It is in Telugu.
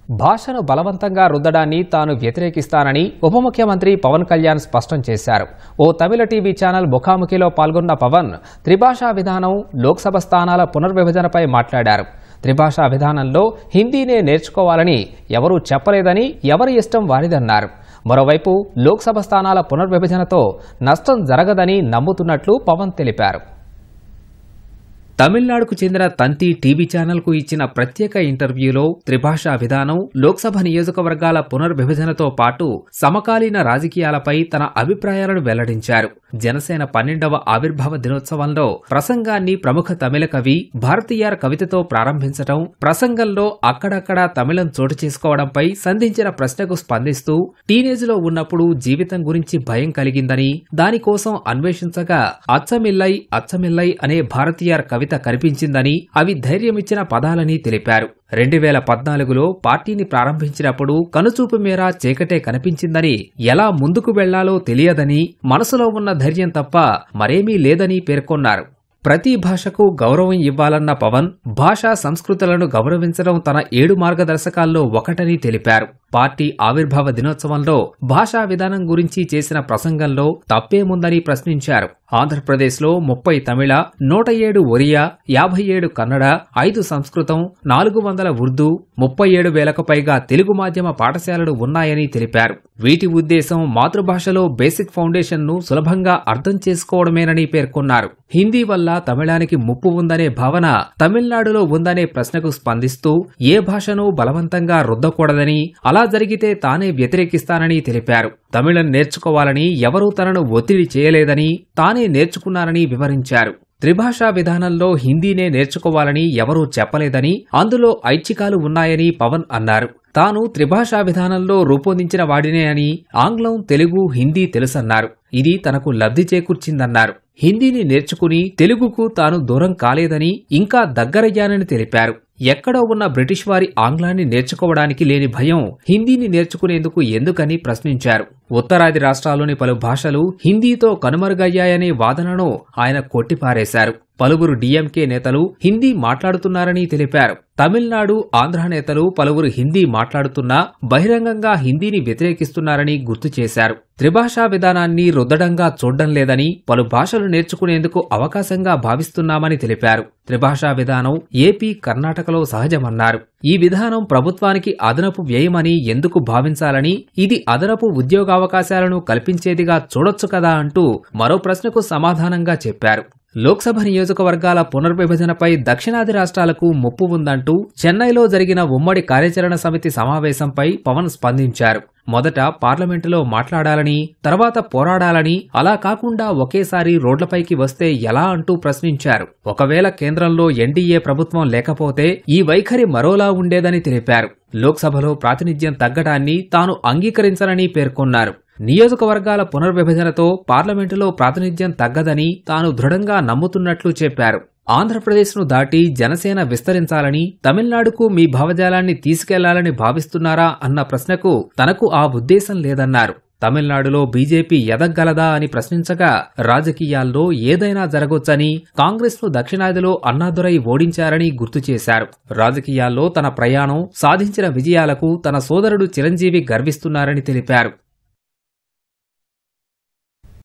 భాషను బలవంతంగా రుద్దడాన్ని తాను వ్యతిరేకిస్తానని ఉప ముఖ్యమంత్రి పవన్ కళ్యాణ్ స్పష్టం చేశారు. ఓ తమిళ టీవీ ఛానల్ ముఖాముఖిలో పాల్గొన్న పవన్ త్రిభాషా విధానం, లోక్సభ స్థానాల పునర్విభజనపై మాట్లాడారు. త్రిభాషా విధానంలో హిందీనే నేర్చుకోవాలని ఎవరూ చెప్పలేదని, ఎవరి ఇష్టం వారిదన్నారు. మరోవైపు లోక్సభ స్థానాల పునర్విభజనతో నష్టం జరగదని నమ్ముతున్నట్లు పవన్ తెలిపారు. తమిళనాడుకు చెందిన తంతి టీవీ ఛానల్కు ఇచ్చిన ప్రత్యేక ఇంటర్వ్యూలో త్రిభాషా విధానం, లోక్సభ నియోజకవర్గాల పునర్విభజనతో పాటు సమకాలీన రాజకీయాలపై తన అభిప్రాయాలను వెల్లడించారు. జనసేన 12వ ఆవిర్భావ దినోత్సవంలో ప్రసంగాన్ని ప్రముఖ తమిళ కవి భారతీయార్ కవితతో ప్రారంభించడం, ప్రసంగంలో అక్కడక్కడా తమిళం చోటు చేసుకోవడంపై సంధించిన ప్రశ్నకు స్పందిస్తూ టీనేజ్లో ఉన్నప్పుడు జీవితం గురించి భయం కలిగిందని, దానికోసం అన్వేషించగా అచ్చమిల్లై అనే భారతీయార్ కవిత కనిపించిందని, అవి ధైర్యమిచ్చిన పదాలని తెలిపారు. 2014లో పార్టీని ప్రారంభించినప్పుడు కనుచూపు మేర చీకటే కనిపించిందని, ఎలా ముందుకు వెళ్లాలో తెలియదని, మనసులో ఉన్న ధైర్యం తప్ప మరేమీ లేదని పేర్కొన్నారు. ప్రతి భాషకు గౌరవం ఇవ్వాలన్న పవన్, భాషా సంస్కృతులను గౌరవించడం తన 7 మార్గదర్శకాల్లో ఒకటని తెలిపారు. పార్టీ ఆవిర్భావ దినోత్సవంలో భాషా విధానం గురించి చేసిన ప్రసంగంలో తప్పేముందని ప్రశ్నించారు. ఆంధ్రప్రదేశ్లో 30 తమిళ, 107 ఒరియా, 57 కన్నడ, 5 సంస్కృతం, 400 ఉర్దూ, 37,000కు పైగా తెలుగు మాధ్యమ పాఠశాలలు ఉన్నాయని తెలిపారు. వీటి ఉద్దేశం మాతృభాషలో బేసిక్ ఫౌండేషన్ను సులభంగా అర్థం చేసుకోవడమేనని పేర్కొన్నారు. హిందీ వల్ల తమిళానికి ముప్పు ఉందనే భావన తమిళనాడులో ఉందనే ప్రశ్నకు స్పందిస్తూ ఏ భాషను బలవంతంగా రుద్దకూడదని, అలా జరిగితే తానే వ్యతిరేకిస్తానని తెలిపారు. తమిళం నేర్చుకోవాలని ఎవరూ తనను ఒత్తిడి చేయలేదని, తానే నేర్చుకున్నానని వివరించారు. త్రిభాషా విధానంలో హిందీనే నేర్చుకోవాలని ఎవరూ చెప్పలేదని, అందులో ఐచ్ఛికాలు ఉన్నాయని పవన్ అన్నారు. తాను త్రిభాషా విధానంలో రూపొందించిన వాడినే అని, ఆంగ్లం, తెలుగు, హిందీ తెలుసన్నారు. ఇది తనకు లబ్ధి చేకూర్చిందన్నారు. హిందీని నేర్చుకుని తెలుగుకు తాను దూరం కాలేదని, ఇంకా దగ్గరయ్యానని తెలిపారు. ఎక్కడో ఉన్న బ్రిటిష్ వారి ఆంగ్లాన్ని నేర్చుకోవడానికి లేని భయం హిందీని నేర్చుకునేందుకు ఎందుకని ప్రశ్నించారు. ఉత్తరాది రాష్ట్రాల్లోని పలు భాషలు హిందీతో కనుమరుగయ్యాయనే వాదనను ఆయన కొట్టిపారేశారు. పలువురు డీఎంకే నేతలు హిందీ మాట్లాడుతున్నారని తెలిపారు. తమిళనాడు, ఆంధ్ర నేతలు పలువురు హిందీ మాట్లాడుతున్నా బహిరంగంగా హిందీని వ్యతిరేకిస్తున్నారని గుర్తు చేశారు. త్రిభాషా విధానాన్ని రుద్దడంగా చూడ్డం లేదని, పలు భాషలు నేర్చుకునేందుకు అవకాశంగా భావిస్తున్నామని తెలిపారు. త్రిభాషా విధానం ఏపీ, కర్ణాటకలో సహజమన్నారు. ఈ విధానం ప్రభుత్వానికి అదనపు వ్యయమని ఎందుకు భావించాలని, ఇది అదనపు ఉద్యోగావకాశాలను కల్పించేదిగా చూడొచ్చు కదా అంటూ మరో ప్రశ్నకు సమాధానంగా చెప్పారు. లోక్సభ నియోజకవర్గాల పునర్విభజనపై దక్షిణాది రాష్ట్రాలకు ముప్పు ఉందంటూ చెన్నైలో జరిగిన ఉమ్మడి కార్యాచరణ సమితి సమావేశంపై పవన్ స్పందించారు. మొదట పార్లమెంటులో మాట్లాడాలని, తర్వాత పోరాడాలని, అలా కాకుండా ఒకేసారి రోడ్లపైకి వస్తే ఎలా అంటూ ప్రశ్నించారు. ఒకవేళ కేంద్రంలో ఎన్డీఏ ప్రభుత్వం లేకపోతే ఈ వైఖరి మరోలా ఉండేదని తెలిపారు. లోక్సభలో ప్రాతినిధ్యం తగ్గడాన్ని తాను అంగీకరించనని పేర్కొన్నారు. నియోజకవర్గాల పునర్విభజనతో పార్లమెంటులో ప్రాతినిధ్యం తగ్గదని తాను దృఢంగా నమ్ముతున్నట్లు చెప్పారు. ఆంధ్రప్రదేశ్ను దాటి జనసేన విస్తరించాలని, తమిళనాడుకు మీ భావజాలాన్ని తీసుకెళ్లాలని భావిస్తున్నారా అన్న ప్రశ్నకు తనకు ఆ ఉద్దేశం లేదన్నారు. తమిళనాడులో బీజేపీ ఎదగలదా అని ప్రశ్నించగా, రాజకీయాల్లో ఏదైనా జరగొచ్చని, కాంగ్రెస్ను దక్షిణాదిలో అన్నాదురై ఓడించారని గుర్తు చేశారు. రాజకీయాల్లో తన ప్రయాణం, సాధించిన విజయాలకు తన సోదరుడు చిరంజీవి గర్విస్తున్నారని తెలిపారు.